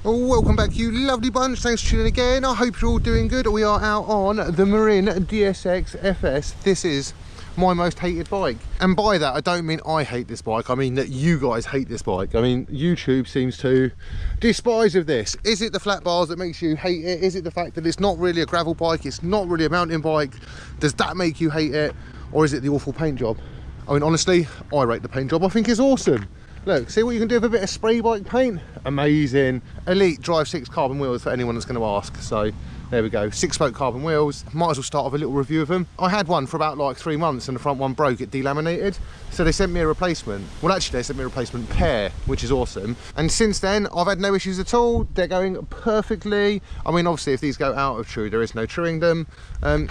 Welcome back, you lovely bunch. Thanks for tuning in again. I hope you're all doing good. We are out on the Marin DSX FS. This is my most hated bike, and by that I don't mean I hate this bike, I mean that you guys hate this bike. I mean, YouTube seems to despise of this. Is it the flat bars that makes you hate it? Is it the fact that it's not really a gravel bike, it's not really a mountain bike? Does that make you hate it? Or is it the awful paint job? I mean, honestly, I rate the paint job. I think it's awesome. Look, see what you can do with a bit of spray bike paint? Amazing. Elite Drive 6 carbon wheels for anyone that's going to ask. So there we go, 6-spoke carbon wheels. Might as well start with a little review of them. I had one for about like 3 months and the front one broke, it delaminated. So they sent me a replacement. Well, actually they sent me a replacement pair, which is awesome. And since then, I've had no issues at all. They're going perfectly. I mean, obviously if these go out of true, there is no truing them.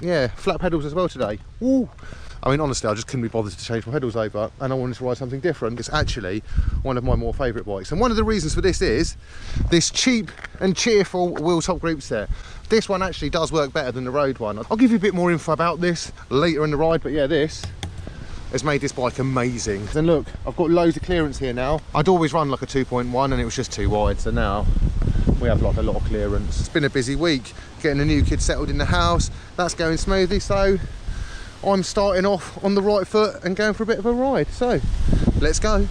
Yeah, flat pedals as well today. Woo. I mean, honestly, I just couldn't be bothered to change my pedals over, and I wanted to ride something different. It's actually one of my more favourite bikes. And one of the reasons for this is this cheap and cheerful wheel top group set. This one actually does work better than the road one. I'll give you a bit more info about this later in the ride, but yeah, this has made this bike amazing. And look, I've got loads of clearance here now. I'd always run like a 2.1 and it was just too wide, so now we have like a lot of clearance. It's been a busy week, getting the new kid settled in the house. That's going smoothly, so I'm starting off on the right foot and going for a bit of a ride. So let's go.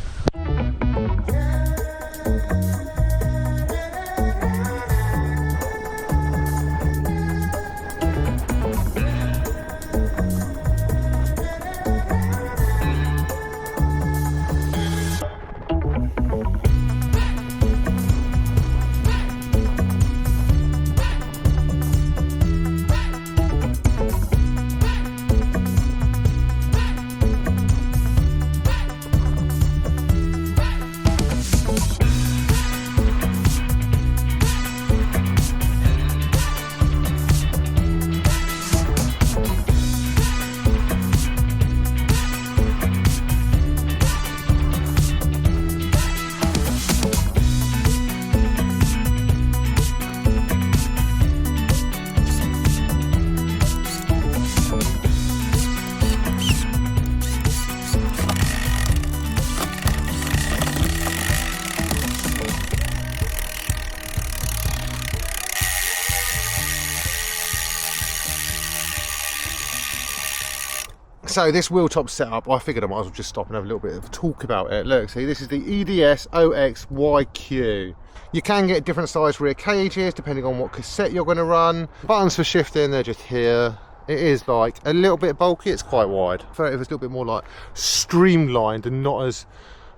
So this wheel top setup, I figured I might as well just stop and have a little bit of a talk about it. Look, see, this is the EDS OXYQ. You can get different size rear cages depending on what cassette you're going to run. Buttons for shifting, they're just here. It is like a little bit bulky, it's quite wide. I thought it was a little bit more like streamlined and not as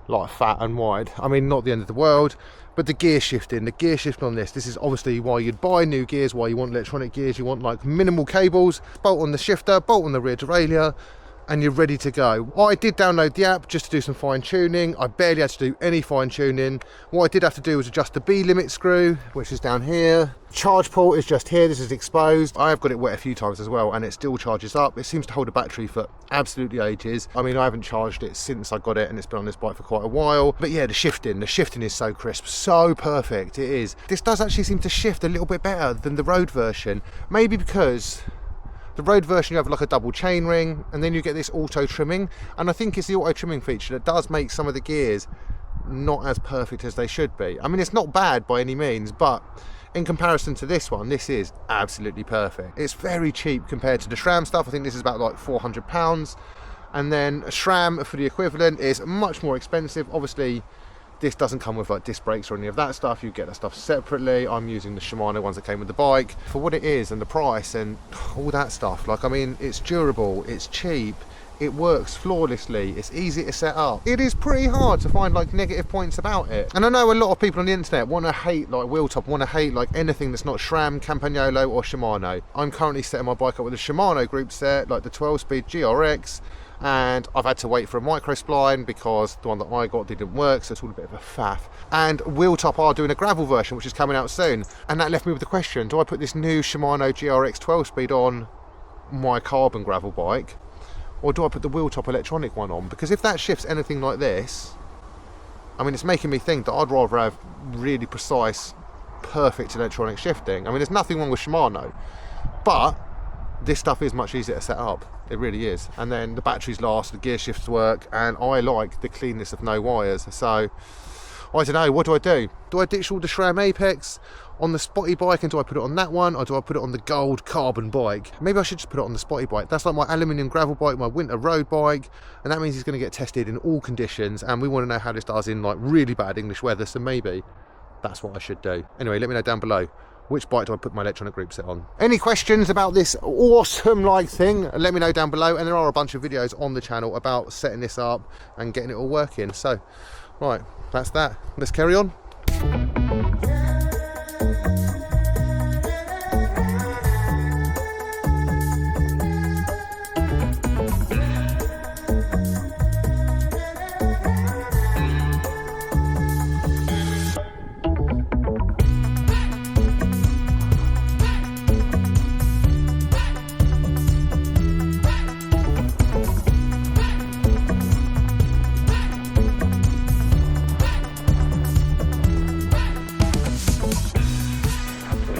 like fat and wide. I mean, not the end of the world. But the gear shifting on this is obviously why you'd buy new gears, why you want electronic gears. You want like minimal cables, bolt on the shifter, bolt on the rear derailleur, and you're ready to go. I did download the app just to do some fine tuning. I barely had to do any fine tuning. What I did have to do was adjust the B limit screw, which is down here. Charge port is just here, this is exposed. I have got it wet a few times as well and it still charges up. It seems to hold a battery for absolutely ages. I mean, I haven't charged it since I got it and it's been on this bike for quite a while. But yeah, the shifting is so crisp, so perfect, it is. This does actually seem to shift a little bit better than the road version. Maybe because the road version you have like a double chain ring and then you get this auto trimming, and I think it's the auto trimming feature that does make some of the gears not as perfect as they should be. I mean, it's not bad by any means, but in comparison to this one, this is absolutely perfect. It's very cheap compared to the SRAM stuff. I think this is about like £400, and then a SRAM for the equivalent is much more expensive. Obviously this doesn't come with like disc brakes or any of that stuff, you get that stuff separately. I'm using the Shimano ones that came with the bike. For what it is and the price and all that stuff, like, I mean, it's durable, it's cheap, it works flawlessly, it's easy to set up. It is pretty hard to find like negative points about it. And I know a lot of people on the internet want to hate like wheel top, want to hate like anything that's not SRAM, Campagnolo or Shimano. I'm currently setting my bike up with a Shimano group set, like the 12-speed GRX, and I've had to wait for a micro spline because the one that I got didn't work, so it's all a bit of a faff. And Wheeltop are doing a gravel version which is coming out soon, and that left me with the question, do I put this new Shimano GRX 12-speed on my carbon gravel bike, or do I put the Wheeltop electronic one on? Because if that shifts anything like this, I mean, it's making me think that I'd rather have really precise, perfect electronic shifting. I mean, there's nothing wrong with Shimano, but this stuff is much easier to set up. It really is. And then the batteries last, the gear shifts work, and I like the cleanness of no wires. So I don't know, what do I do? Do I ditch all the SRAM Apex on the spotty bike and do I put it on that one, or do I put it on the gold carbon bike? Maybe I should just put it on the spotty bike. That's like my aluminium gravel bike, my winter road bike, and that means it's going to get tested in all conditions, and we want to know how this does in like really bad English weather, so maybe that's what I should do. Anyway, let me know down below, which bike do I put my electronic group set on? Any questions about this awesome like thing, let me know down below, and there are a bunch of videos on the channel about setting this up and getting it all working. So, right, that's that. Let's carry on.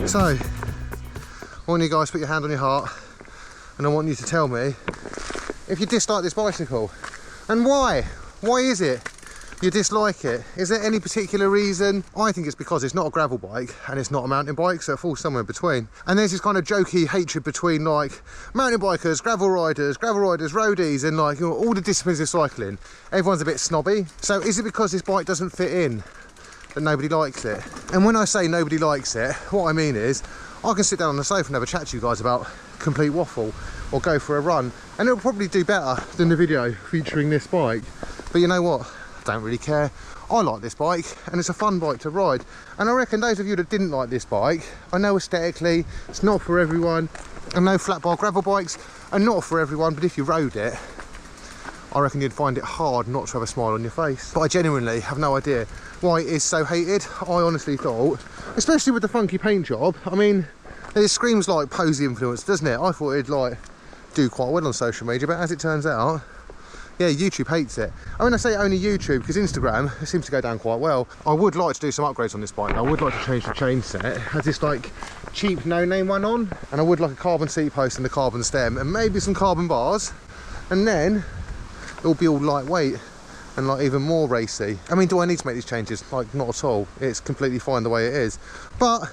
So, I want you guys to put your hand on your heart, and I want you to tell me if you dislike this bicycle, and why. Why is it you dislike it? Is there any particular reason? I think it's because it's not a gravel bike and it's not a mountain bike, so it falls somewhere in between. And there's this kind of jokey hatred between like mountain bikers, gravel riders, roadies, and like, you know, all the disciplines of cycling. Everyone's a bit snobby. So is it because this bike doesn't fit in that nobody likes it? And when I say nobody likes it, what I mean is I can sit down on the sofa and have a chat to you guys about complete waffle, or go for a run, and it'll probably do better than the video featuring this bike. But you know what? I don't really care. I like this bike and it's a fun bike to ride. And I reckon those of you that didn't like this bike, I know aesthetically it's not for everyone. I know flat bar gravel bikes are not for everyone, but if you rode it, I reckon you'd find it hard not to have a smile on your face. But I genuinely have no idea why it is so hated. I honestly thought, especially with the funky paint job, I mean, it screams like posy influence, doesn't it? I thought it'd like do quite well on social media, but as it turns out, yeah, YouTube hates it. I mean, I say only YouTube because Instagram, it seems to go down quite well. I would like to do some upgrades on this bike. I would like to change the chain set. It has this like cheap no-name one on, and I would like a carbon seat post and a carbon stem and maybe some carbon bars, and then it'll be all lightweight and like even more racy. I mean, do I need to make these changes? Like, not at all. It's completely fine the way it is. But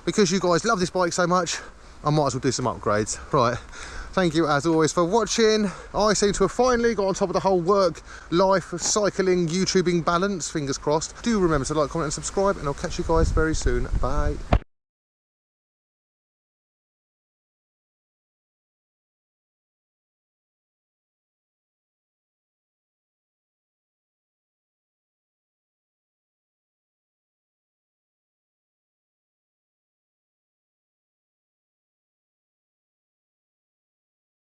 because you guys love this bike so much, I might as well do some upgrades. Right, thank you as always for watching. I seem to have finally got on top of the whole work, life, cycling, YouTubing balance, fingers crossed. Do remember to like, comment and subscribe, and I'll catch you guys very soon. Bye.